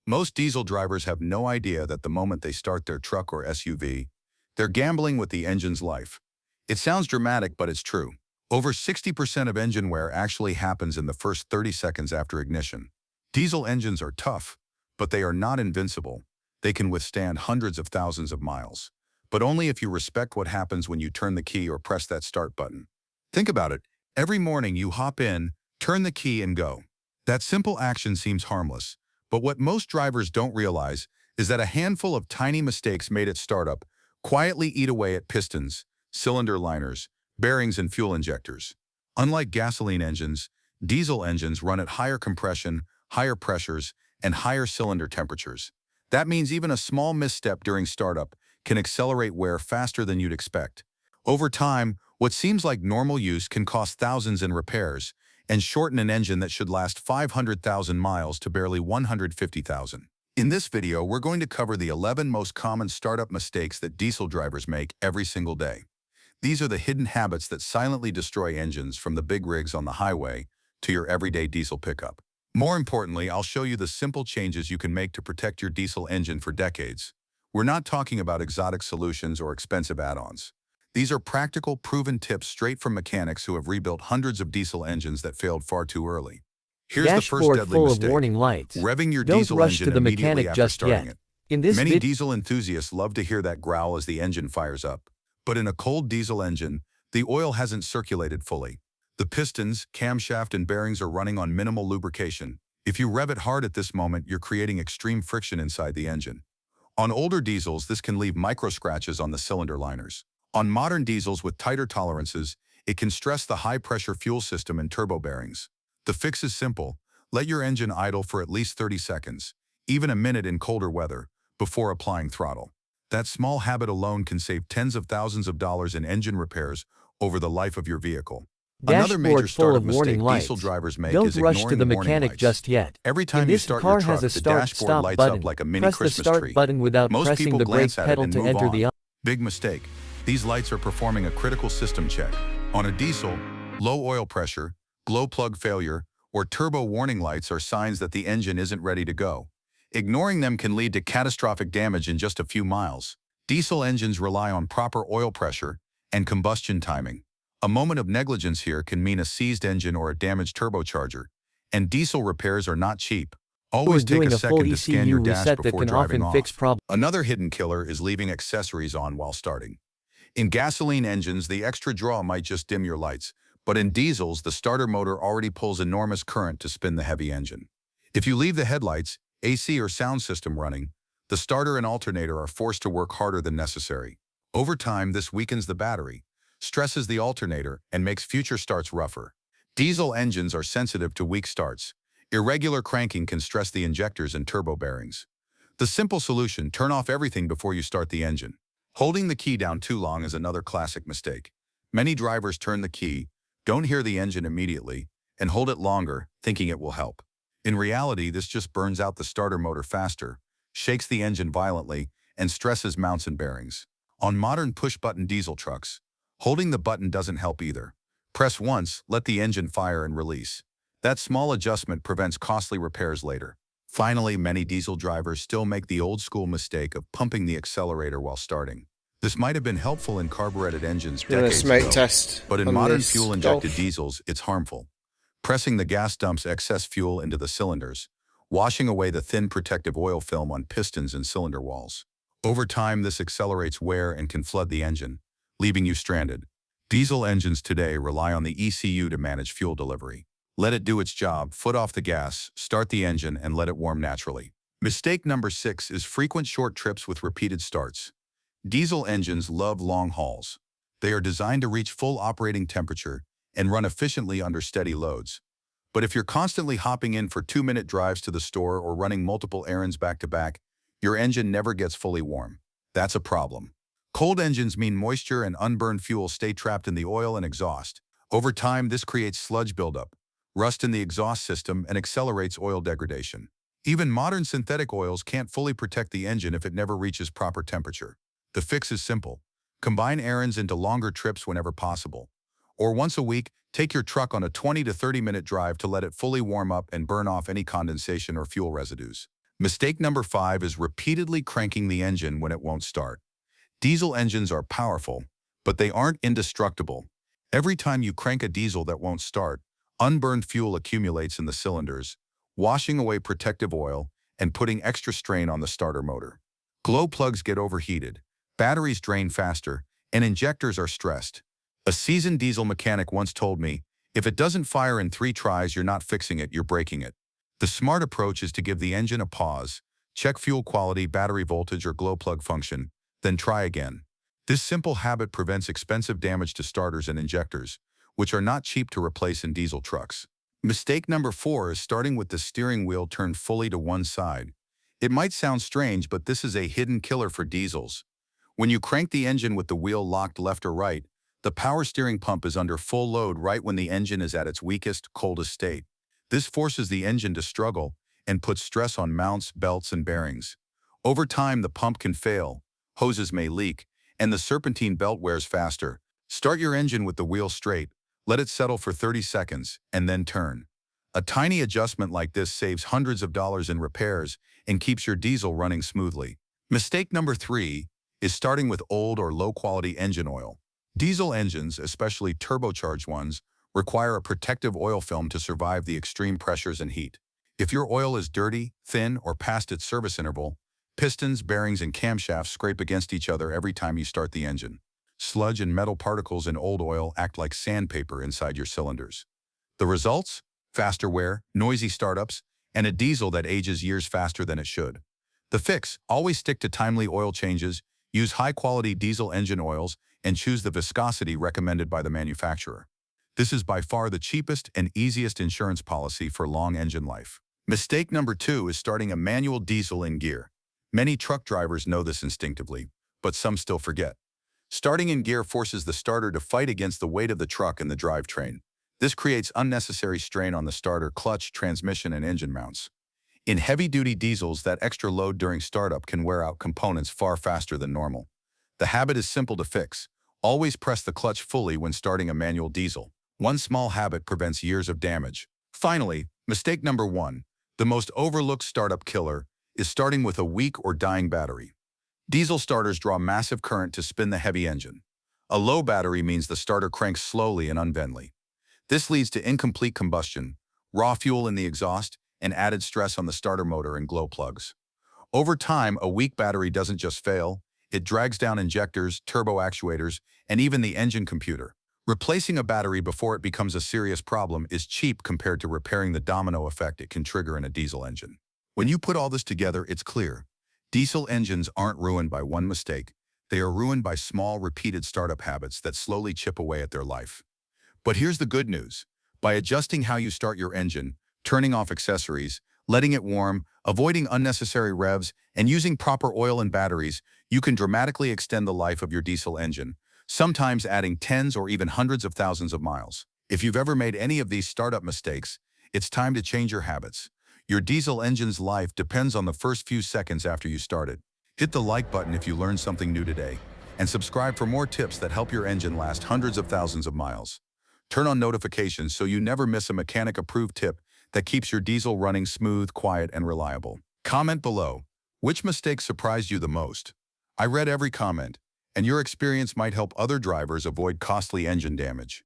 Most diesel drivers have no idea that the moment they start their truck or SUV, they're gambling with the engine's life. It sounds dramatic, but it's true. Over 60% of engine wear actually happens in the first 30 seconds after ignition. Diesel engines are tough, but they are not invincible. They can withstand hundreds of thousands of miles. But only if you respect what happens when you turn the key or press that start button. Think about it. Every morning you hop in, turn the key and go. That simple action seems harmless, but what most drivers don't realize is that a handful of tiny mistakes made at startup quietly eat away at pistons, cylinder liners, bearings, and fuel injectors. Unlike gasoline engines, diesel engines run at higher compression, higher pressures, and higher cylinder temperatures. That means even a small misstep during startup can accelerate wear faster than you'd expect. Over time, what seems like normal use can cost thousands in repairs and shorten an engine that should last 500,000 miles to barely 150,000. In this video, we're going to cover the 11 most common startup mistakes that diesel drivers make every single day. These are the hidden habits that silently destroy engines, from the big rigs on the highway to your everyday diesel pickup. More importantly, I'll show you the simple changes you can make to protect your diesel engine for decades. We're not talking about exotic solutions or expensive add-ons. These are practical, proven tips straight from mechanics who have rebuilt hundreds of diesel engines that failed far too early. Here's the first deadly full mistake: of warning lights. revving your Don't diesel rush engine to the immediately mechanic after just starting yet. it. In this Many video, diesel enthusiasts love to hear that growl as the engine fires up. But in a cold diesel engine, the oil hasn't circulated fully. The pistons, camshaft, and bearings are running on minimal lubrication. If you rev it hard at this moment, you're creating extreme friction inside the engine. On older diesels, this can leave micro scratches on the cylinder liners. On modern diesels with tighter tolerances, it can stress the high-pressure fuel system and turbo bearings. The fix is simple. Let your engine idle for at least 30 seconds, even a minute in colder weather, before applying throttle. That small habit alone can save tens of thousands of dollars in engine repairs over the life of your vehicle. Another major dashboard full startup of mistake warning diesel lights. drivers make Don't is rush ignoring to the warning mechanic lights. just yet. Every time In you this start car your truck, has a the dashboard start-stop lights button. up like a mini Press the Christmas start tree. button without Most pressing people the brake glance at it pedal and to move enter on. the Big mistake. These lights are performing a critical system check. On a diesel, low oil pressure, glow plug failure, or turbo warning lights are signs that the engine isn't ready to go. Ignoring them can lead to catastrophic damage in just a few miles. Diesel engines rely on proper oil pressure and combustion timing. A moment of negligence here can mean a seized engine or a damaged turbocharger, and diesel repairs are not cheap. Always take a second to scan your dash before driving off. Another hidden killer is leaving accessories on while starting. In gasoline engines, the extra draw might just dim your lights, but in diesels, the starter motor already pulls enormous current to spin the heavy engine. If you leave the headlights, AC, or sound system running, the starter and alternator are forced to work harder than necessary. Over time, this weakens the battery, stresses the alternator, and makes future starts rougher. Diesel engines are sensitive to weak starts. Irregular cranking can stress the injectors and turbo bearings. The simple solution: turn off everything before you start the engine. Holding the key down too long is another classic mistake. Many drivers turn the key, don't hear the engine immediately, and hold it longer, thinking it will help. In reality, this just burns out the starter motor faster, shakes the engine violently, and stresses mounts and bearings. On modern push-button diesel trucks, holding the button doesn't help either. Press once, let the engine fire, and release. That small adjustment prevents costly repairs later. Finally, many diesel drivers still make the old-school mistake of pumping the accelerator while starting. This might have been helpful in carbureted engines decades ago, but in modern fuel-injected diesels, it's harmful. Pressing the gas dumps excess fuel into the cylinders, washing away the thin protective oil film on pistons and cylinder walls. Over time, this accelerates wear and can flood the engine, leaving you stranded. Diesel engines today rely on the ECU to manage fuel delivery. Let it do its job, foot off the gas, start the engine, and let it warm naturally. Mistake number 6 is frequent short trips with repeated starts. Diesel engines love long hauls. They are designed to reach full operating temperature and run efficiently under steady loads. But if you're constantly hopping in for 2-minute drives to the store or running multiple errands back to back, your engine never gets fully warm. That's a problem. Cold engines mean moisture and unburned fuel stay trapped in the oil and exhaust. Over time, this creates sludge buildup, rust in the exhaust system, and accelerates oil degradation. Even modern synthetic oils can't fully protect the engine if it never reaches proper temperature. The fix is simple. Combine errands into longer trips whenever possible. Or once a week, take your truck on a 20 to 30-minute drive to let it fully warm up and burn off any condensation or fuel residues. Mistake number 5 is repeatedly cranking the engine when it won't start. Diesel engines are powerful, but they aren't indestructible. Every time you crank a diesel that won't start, unburned fuel accumulates in the cylinders, washing away protective oil and putting extra strain on the starter motor. Glow plugs get overheated, batteries drain faster, and injectors are stressed. A seasoned diesel mechanic once told me, if it doesn't fire in 3 tries, you're not fixing it, you're breaking it. The smart approach is to give the engine a pause, check fuel quality, battery voltage, or glow plug function, then try again. This simple habit prevents expensive damage to starters and injectors, which are not cheap to replace in diesel trucks. Mistake number 4 is starting with the steering wheel turned fully to one side. It might sound strange, but this is a hidden killer for diesels. When you crank the engine with the wheel locked left or right, the power steering pump is under full load right when the engine is at its weakest, coldest state. This forces the engine to struggle and puts stress on mounts, belts, and bearings. Over time, the pump can fail, hoses may leak, and the serpentine belt wears faster. Start your engine with the wheel straight, let it settle for 30 seconds, and then turn. A tiny adjustment like this saves hundreds of dollars in repairs and keeps your diesel running smoothly. Mistake number 3 is starting with old or low-quality engine oil. Diesel engines, especially turbocharged ones, require a protective oil film to survive the extreme pressures and heat. If your oil is dirty, thin, or past its service interval, pistons, bearings, and camshafts scrape against each other every time you start the engine. Sludge and metal particles in old oil act like sandpaper inside your cylinders. The results? Faster wear, noisy startups, and a diesel that ages years faster than it should. The fix: always stick to timely oil changes, use high-quality diesel engine oils, and choose the viscosity recommended by the manufacturer. This is by far the cheapest and easiest insurance policy for long engine life. Mistake number 2 is starting a manual diesel in gear. Many truck drivers know this instinctively, but some still forget. Starting in gear forces the starter to fight against the weight of the truck and the drivetrain. This creates unnecessary strain on the starter, clutch, transmission, and engine mounts. In heavy-duty diesels, that extra load during startup can wear out components far faster than normal. The habit is simple to fix. Always press the clutch fully when starting a manual diesel. One small habit prevents years of damage. Finally, mistake number 1, the most overlooked startup killer, is starting with a weak or dying battery. Diesel starters draw massive current to spin the heavy engine. A low battery means the starter cranks slowly and unevenly. This leads to incomplete combustion, raw fuel in the exhaust, and added stress on the starter motor and glow plugs. Over time, a weak battery doesn't just fail, it drags down injectors, turbo actuators, and even the engine computer. Replacing a battery before it becomes a serious problem is cheap compared to repairing the domino effect it can trigger in a diesel engine. When you put all this together, it's clear. Diesel engines aren't ruined by one mistake. They are ruined by small, repeated startup habits that slowly chip away at their life. But here's the good news. By adjusting how you start your engine, turning off accessories, letting it warm, avoiding unnecessary revs, and using proper oil and batteries, you can dramatically extend the life of your diesel engine, sometimes adding tens or even hundreds of thousands of miles. If you've ever made any of these startup mistakes, it's time to change your habits. Your diesel engine's life depends on the first few seconds after you start it. Hit the like button if you learned something new today, and subscribe for more tips that help your engine last hundreds of thousands of miles. Turn on notifications so you never miss a mechanic-approved tip that keeps your diesel running smooth, quiet, and reliable. Comment below. Which mistake surprised you the most? I read every comment, and your experience might help other drivers avoid costly engine damage.